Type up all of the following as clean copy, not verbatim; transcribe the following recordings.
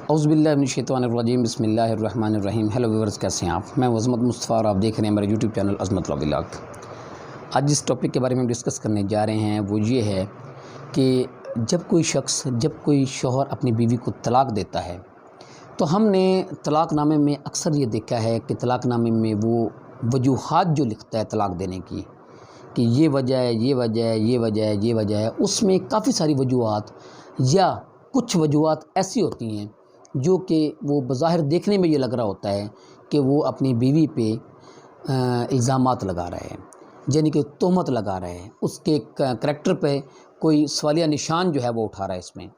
औज़ुबिल्लाहिमिनश्शैतानिर्रजीम बिस्मिल्लाहिर्रहमानिर्रहीम। Hello viewers, कैसे हैं आप? मैं अज़मत मुस्तफ़ा और आप देख रहे हैं मेरा यूट्यूब चैनल अज़मत व्लॉग। आज जिस टॉपिक के बारे में डिस्कस करने जा रहे हैं वो ये है कि जब कोई शौहर अपनी बीवी को तलाक देता है तो हमने तलाक़नामे में अक्सर ये देखा है कि तलाक़नामे में वो वजूहात जो लिखता है तलाक़ देने की कि ये वजह है, ये वजह है, ये वजह है, ये वजह है, उसमें काफ़ी सारी वजूहात या कुछ वजूहात ऐसी होती हैं जो कि वो बज़ाहिर देखने में ये लग रहा होता है कि वो अपनी बीवी पे इल्ज़ामात लगा रहे हैं, यानी कि तोहमत लगा रहे हैं, उसके करैक्टर पे कोई सवालिया निशान जो है वो उठा रहा है इसमें।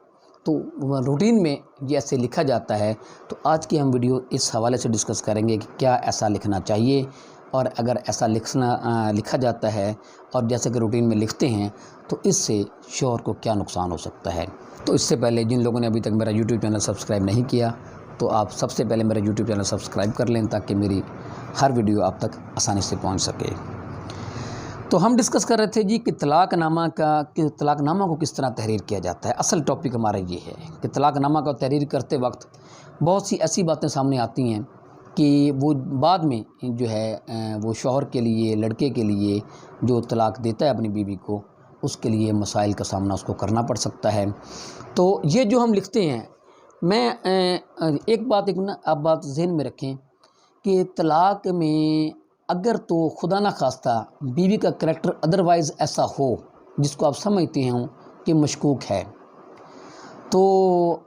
तो रूटीन में ये ऐसे लिखा जाता है। तो आज की हम वीडियो इस हवाले से डिस्कस करेंगे कि क्या ऐसा लिखना चाहिए, और अगर ऐसा लिखा जाता है और जैसे कि रूटीन में लिखते हैं तो इससे शौहर को क्या नुकसान हो सकता है। तो इससे पहले जिन लोगों ने अभी तक मेरा यूट्यूब चैनल सब्सक्राइब नहीं किया तो आप सबसे पहले मेरा यूट्यूब चैनल सब्सक्राइब कर लें ताकि मेरी हर वीडियो आप तक आसानी से पहुंच सके। तो हम डिस्कस कर रहे थे जी कि तलाक़नामा को किस तरह तहरीर किया जाता है। असल टॉपिक हमारा ये है कि तलाक़नामा का तहरीर करते वक्त बहुत सी ऐसी बातें सामने आती हैं कि वो बाद में जो है वो शौहर के लिए, लड़के के लिए जो तलाक़ देता है अपनी बीवी को, उसके लिए मसाइल का सामना उसको करना पड़ सकता है। तो ये जो हम लिखते हैं, मैं एक बात ज़हन में रखें कि तलाक़ में अगर तो खुदा न खास्ता बीवी का करैक्टर अदरवाइज़ ऐसा हो जिसको आप समझते हों कि मशकूक है, तो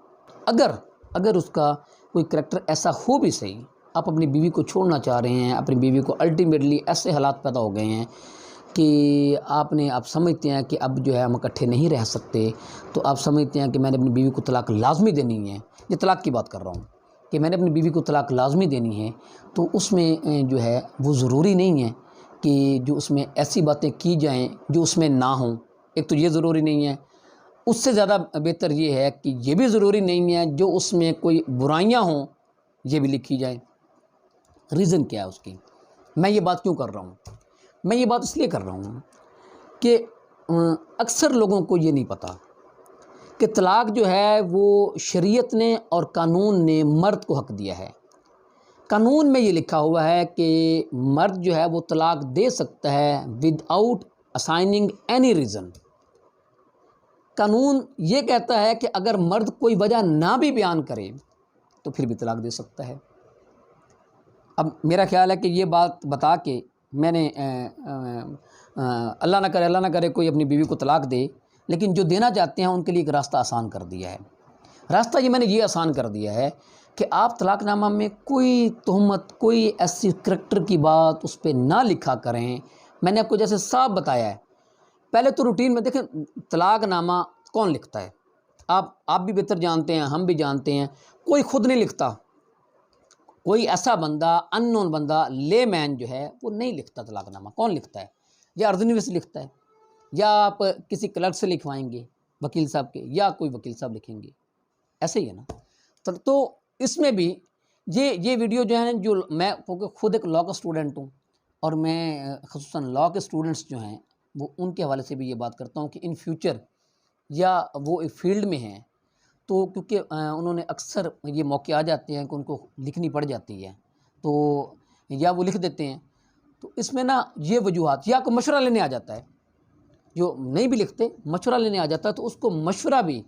अगर उसका कोई करैक्टर ऐसा हो भी सही, आप अपनी बीवी को छोड़ना चाह रहे हैं, अपनी बीवी को अल्टीमेटली ऐसे हालात पैदा हो गए हैं कि आप समझते हैं कि अब जो है हम इकट्ठे नहीं रह सकते, तो आप समझते हैं कि मैंने अपनी बीवी को तलाक़ लाज़मी देनी है। ये तलाक़ की बात कर रहा हूँ कि मैंने अपनी बीवी को तलाक़ लाज़मी देनी है। तो उसमें जो है वो ज़रूरी नहीं है कि जो उसमें ऐसी बातें की जाएँ जो उसमें ना हों। एक तो ये ज़रूरी नहीं है, उससे ज़्यादा बेहतर ये है कि ये भी ज़रूरी नहीं है जो उसमें कोई बुराइयाँ हों ये भी लिखी जाए। रीज़न क्या है उसकी? मैं ये बात क्यों कर रहा हूँ? मैं ये बात इसलिए कर रहा हूँ कि अक्सर लोगों को ये नहीं पता कि तलाक़ जो है वो शरीयत ने और कानून ने मर्द को हक़ दिया है। कानून में ये लिखा हुआ है कि मर्द जो है वो तलाक़ दे सकता है विदाउट असाइनिंग एनी रीज़न। कानून ये कहता है कि अगर मर्द कोई वजह ना भी बयान करे तो फिर भी तलाक़ दे सकता है। अब मेरा ख़्याल है कि ये बात बता के मैंने अल्लाह ना करे कोई अपनी बीवी को तलाक़ दे, लेकिन जो देना चाहते हैं उनके लिए एक रास्ता आसान कर दिया है। रास्ता मैंने ये आसान कर दिया है कि आप तलाक़नामा में कोई तोहमत, कोई ऐसी करैक्टर की बात उस पर ना लिखा करें। मैंने आपको जैसे साफ बताया है, पहले तो रूटीन में देखें तलाक़नामा कौन लिखता है। आप भी बेहतर जानते हैं, हम भी जानते हैं, कोई खुद नहीं लिखता। कोई ऐसा बंदा, अननोन बंदा, लेमैन जो है वो नहीं लिखता तलाक़नामा। कौन लिखता है? या अर्दनवी से लिखता है, या आप किसी क्लर्क से लिखवाएंगे वकील साहब के, या कोई वकील साहब लिखेंगे। ऐसे ही है ना। तो इसमें भी ये वीडियो जो है, जो मैं क्योंकि खुद एक लॉ का स्टूडेंट हूँ और मैं ख़ुसूसन लॉ के स्टूडेंट्स जो हैं वो उनके हवाले से भी ये बात करता हूँ कि इन फ्यूचर या वो एक फ़ील्ड में हैं तो क्योंकि उन्होंने अक्सर ये मौके आ जाते हैं कि उनको लिखनी पड़ जाती है, तो या वो लिख देते हैं। तो इसमें ना ये वजूहात, या कोई मशवरा लेने आ जाता है, जो नहीं भी लिखते मशवरा लेने आ जाता है, तो उसको मशवरा भी,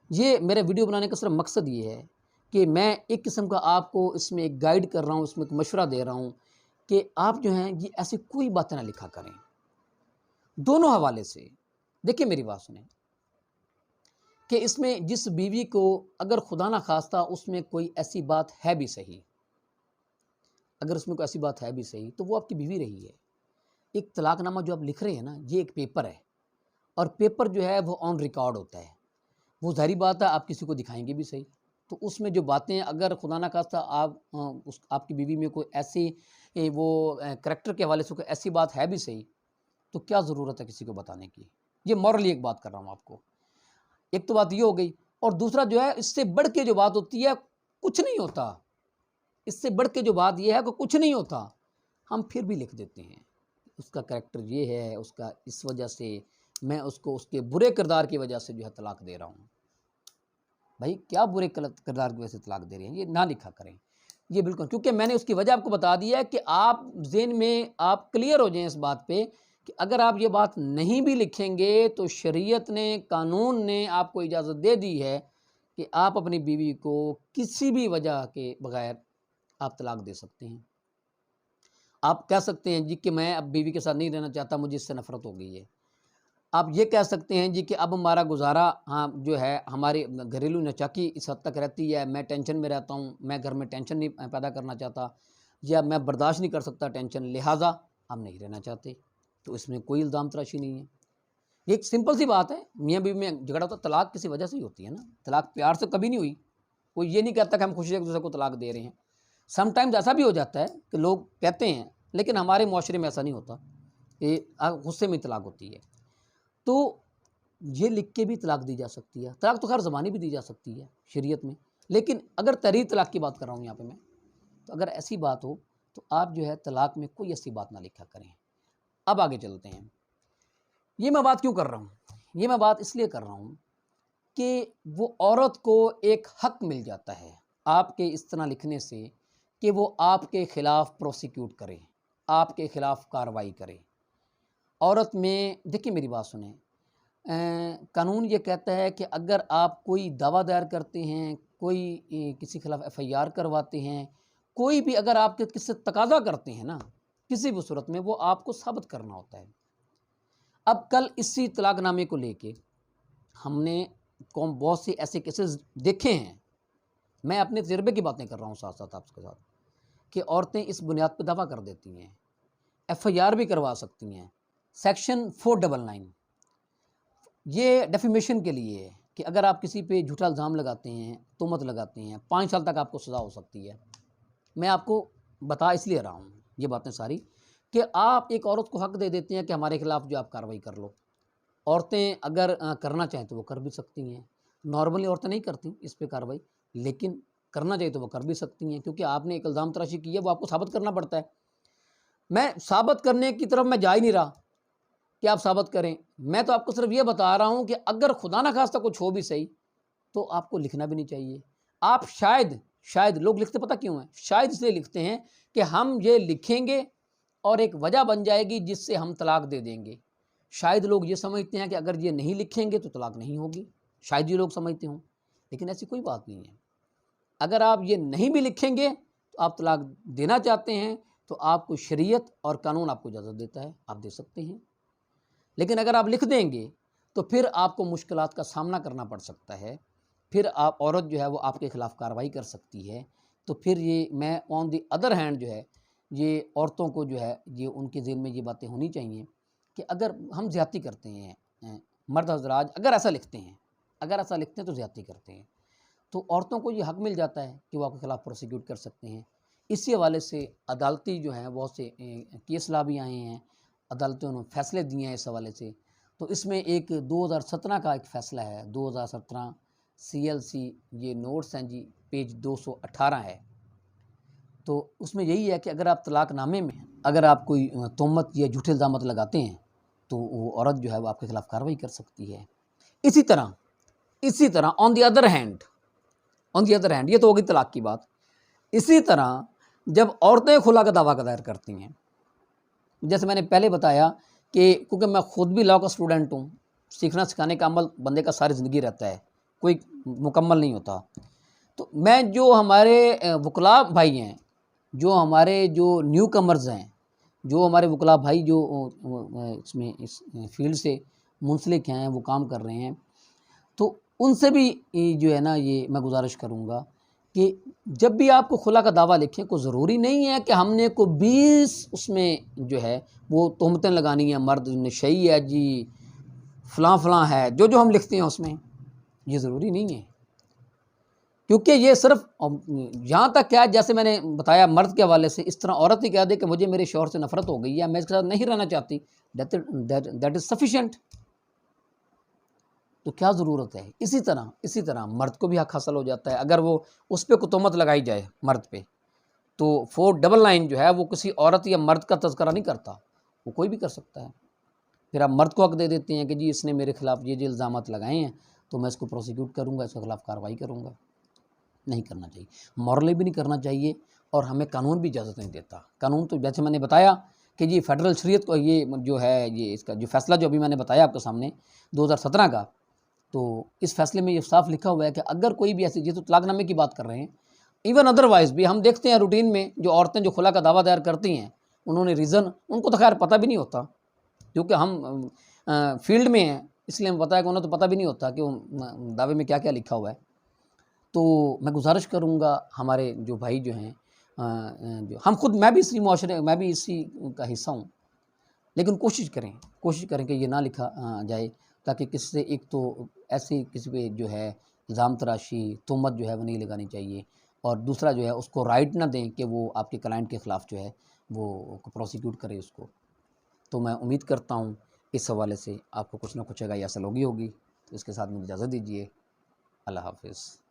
ये मेरे वीडियो बनाने का सिर्फ मकसद ये है कि मैं एक किस्म का आपको इसमें एक गाइड कर रहा हूँ, इसमें एक मशवरा दे रहा हूँ कि आप जो हैं ये ऐसी कोई बातें ना लिखा करें। दोनों हवाले से देखिए, मेरी बात सुने कि इसमें जिस बीवी को अगर खुदा ना खास्ता उसमें कोई ऐसी बात है भी सही, अगर उसमें कोई ऐसी बात है भी सही तो वो आपकी बीवी रही है। एक तलाक़नामा जो आप लिख रहे हैं ना, ये एक पेपर है, और पेपर जो है वो ऑन रिकॉर्ड होता है। वो ज़ाहिर बात है आप किसी को दिखाएंगे भी सही, तो उसमें जो बातें अगर खुदा ना खास्ता आपकी बीवी में कोई ऐसी वो करैक्टर के हवाले से कोई ऐसी बात है भी सही, तो क्या ज़रूरत है किसी को बताने की। ये मॉरली एक बात कर रहा हूँ आपको। एक तो बात ये हो गई, और दूसरा जो है इससे बढ़ के जो बात होती है, कुछ नहीं होता। इससे बढ़ के जो बात ये है कि कुछ नहीं होता, हम फिर भी लिख देते हैं उसका करैक्टर ये है, उसका इस वजह से मैं उसको उसके बुरे किरदार की वजह से जो है तलाक़ दे रहा हूँ। भाई क्या बुरे किरदार की वजह से तलाक दे रहे हैं, ये ना लिखा करें ये बिल्कुल, क्योंकि मैंने उसकी वजह आपको बता दी है कि आप ज़हन में आप क्लियर हो जाएं इस बात पे कि अगर आप ये बात नहीं भी लिखेंगे तो शरीयत ने, कानून ने आपको इजाज़त दे दी है कि आप अपनी बीवी को किसी भी वजह के बगैर आप तलाक दे सकते हैं। आप कह सकते हैं जी कि मैं अब बीवी के साथ नहीं रहना चाहता, मुझे इससे नफ़रत हो गई है। आप ये कह सकते हैं जी कि अब हमारा गुजारा हाँ जो है हमारी घरेलू नचाकी इस हद तक रहती है, मैं टेंशन में रहता हूँ, मैं घर में टेंशन नहीं पैदा करना चाहता, या मैं बर्दाश्त नहीं कर सकता टेंशन, लिहाजा हम नहीं रहना चाहते। तो इसमें कोई इल्ज़ाम तराशी नहीं है। ये एक सिंपल सी बात है, मियाँ बीवी में झगड़ा होता, तलाक किसी वजह से ही होती है ना, तलाक प्यार से कभी नहीं हुई। कोई ये नहीं कहता कि हम खुशी से एक दूसरे को तलाक दे रहे हैं। समटाइम्स ऐसा भी हो जाता है कि लोग कहते हैं, लेकिन हमारे मुआशरे में ऐसा नहीं होता, ये गुस्से में तलाक होती है। तो ये लिख के भी तलाक दी जा सकती है। तलाक तो खैर ज़बानी भी दी जा सकती है शरीयत में, लेकिन अगर तहरीर तलाक की बात कर रहा हूँ यहाँ पे मैं, तो अगर ऐसी बात हो तो आप जो है तलाक में कोई ऐसी बात ना लिखा करें। अब आगे चलते हैं। ये मैं बात क्यों कर रहा हूँ? ये मैं बात इसलिए कर रहा हूँ कि वो औरत को एक हक मिल जाता है आपके इस तरह लिखने से कि वो आपके ख़िलाफ़ प्रोसिक्यूट करे, आपके ख़िलाफ़ कार्रवाई करे। औरत में देखिए मेरी बात सुने, कानून ये कहता है कि अगर आप कोई दावा दायर करते हैं, कोई किसी खिलाफ एफआईआर करवाते हैं, कोई भी अगर आप किससे तकाजा करते हैं ना, किसी भी सूरत में वो आपको साबित करना होता है। अब कल इसी तलाकनामे को लेके हमने बहुत से ऐसे केसेस देखे हैं, मैं अपने तजर्बे की बातें कर रहा हूँ साथ साथ आपके साथ, कि औरतें इस बुनियाद पर दावा कर देती हैं, एफआईआर भी करवा सकती हैं। सेक्शन 499 ये डेफेमेशन के लिए है कि अगर आप किसी पे झूठा इल्ज़ाम लगाते हैं, तोहमत लगाते हैं, 5 साल तक आपको सज़ा हो सकती है। मैं आपको बता इसलिए रहा हूँ ये बातें सारी कि आप एक औरत को हक दे देते हैं कि हमारे खिलाफ़ जो आप कार्रवाई कर लो। औरतें अगर करना चाहें तो वो कर भी सकती हैं। नॉर्मली औरतें नहीं करती इस पे कार्रवाई, लेकिन करना चाहिए तो वो कर भी सकती हैं, क्योंकि आपने एक इल्ज़ाम तराशी की है, वो आपको साबित करना पड़ता है। मैं साबित करने की तरफ मैं जा ही नहीं रहा कि आप साबित करें, मैं तो आपको सिर्फ ये बता रहा हूँ कि अगर खुदा ना खास्ता कुछ हो भी सही तो आपको लिखना भी नहीं चाहिए। आप शायद लोग लिखते पता क्यों है? शायद इसलिए लिखते हैं कि हम ये लिखेंगे और एक वजह बन जाएगी जिससे हम तलाक दे देंगे। शायद लोग ये समझते हैं कि अगर ये नहीं लिखेंगे तो तलाक नहीं होगी, शायद ये लोग समझते हों, लेकिन ऐसी कोई बात नहीं है। अगर आप ये नहीं भी लिखेंगे तो आप तलाक देना चाहते हैं तो आपको शरीयत और कानून आपको इजाज़त देता है, आप दे सकते हैं। लेकिन अगर आप लिख देंगे तो फिर आपको मुश्किलात का सामना करना पड़ सकता है, फिर आप औरत जो है वो आपके ख़िलाफ़ कार्रवाई कर सकती है। तो फिर ये मैं ऑन दी अदर हैंड जो है ये औरतों को जो है ये उनके ज़हन में ये बातें होनी चाहिए कि अगर हम ज़्यादती करते हैं, मर्द हज़रात अगर ऐसा लिखते हैं तो ज़्यादती करते हैं, तो औरतों को ये हक मिल जाता है कि वो आपके ख़िलाफ़ प्रोसिक्यूट कर सकते हैं। इसी हवाले से अदालती जो हैं बहुत से केस ला भी आए हैं, अदालतों ने फ़ैसले दिए हैं इस हवाले से। तो इसमें एक 2017 का एक फ़ैसला है, 2017 CLC ये नोट्स हैं जी, पेज 218 है। तो उसमें यही है कि अगर आप तलाकनामे में अगर आप कोई तोहमत या झूठे इल्ज़ाम लगाते हैं तो वो औरत जो है वो आपके ख़िलाफ़ कार्रवाई कर सकती है। इसी तरह ऑन दी अदर हैंड ये तो होगी तलाक की बात। इसी तरह जब औरतें खुला का दावा दायर करती हैं, जैसे मैंने पहले बताया कि क्योंकि मैं ख़ुद भी लॉ का स्टूडेंट हूँ, सीखना सिखाने का अमल बंदे का सारी ज़िंदगी रहता है, कोई मुकम्मल नहीं होता। तो मैं जो हमारे वकला भाई हैं, जो हमारे जो न्यू कमर्स हैं, जो हमारे वकला भाई जो इसमें इस फील्ड से मुंसलिक हैं, वो काम कर रहे हैं, तो उनसे भी जो है ना ये मैं गुजारिश करूँगा कि जब भी आपको खुला का दावा लिखें, कोई ज़रूरी नहीं है कि हमने को 20 उसमें जो है वो तोहमतें लगानी है, मर्द नशई है जी, फ़लाँ है, जो हम लिखते हैं उसमें, ये ज़रूरी नहीं है। क्योंकि ये सिर्फ यहाँ तक क्या है, जैसे मैंने बताया मर्द के हवाले से, इस तरह औरत ही कह दे कि मुझे मेरे शौहर से नफ़रत हो गई है, मैं इसके साथ नहीं रहना चाहती, दैट इज़ सफिशेंट। तो क्या ज़रूरत है? इसी तरह मर्द को भी हक हासिल हो जाता है। अगर वो उस पर कोई तोहमत लगाई जाए मर्द पे, तो 499 जो है वो किसी औरत या मर्द का तज़किरा नहीं करता, वो कोई भी कर सकता है। फिर आप मर्द को हक दे देते हैं कि जी इसने मेरे ख़िलाफ़ ये इल्ज़ामात लगाए हैं, तो मैं इसको प्रोसिक्यूट करूँगा, इसके खिलाफ़ कार्रवाई करूँगा। नहीं करना चाहिए, मॉरली भी नहीं करना चाहिए, और हमें कानून भी इजाज़त नहीं देता। कानून तो जैसे मैंने बताया कि ये फेडरल शरीयत को, ये जो है, ये इसका जो फ़ैसला जो अभी मैंने बताया आपके सामने 2017 का, तो इस फैसले में ये साफ लिखा हुआ है कि अगर कोई भी ऐसी, ये तो तलाकनामे की बात कर रहे हैं, इवन अदरवाइज़ भी हम देखते हैं रूटीन में जो औरतें जो खुला का दावा दायर करती हैं, उन्होंने रीज़न, उनको तो खैर पता भी नहीं होता, क्योंकि हम फील्ड में हैं, इसलिए हमें पता है कि उन्हें तो पता भी नहीं होता कि दावे में क्या क्या लिखा हुआ है। तो मैं गुजारिश करूँगा हमारे जो भाई जो हैं, जो हम खुद, मैं भी इसी मुआशरे, मैं भी इसी का हिस्सा हूँ, लेकिन कोशिश करें कि ये ना लिखा जाए, ताकि किसी से, एक तो ऐसी किसी पे जो है इल्ज़ाम तराशी, तहमत जो है वो नहीं लगानी चाहिए, और दूसरा जो है उसको राइट ना दें कि वो आपके क्लाइंट के ख़िलाफ़ जो है वो प्रोसिक्यूट करे उसको। तो मैं उम्मीद करता हूँ इस हवाले से आपको कुछ ना कुछ अगर हासिल होगी। तो इसके साथ मुझे इजाज़त दीजिए। अल्लाह हाफ़िज़।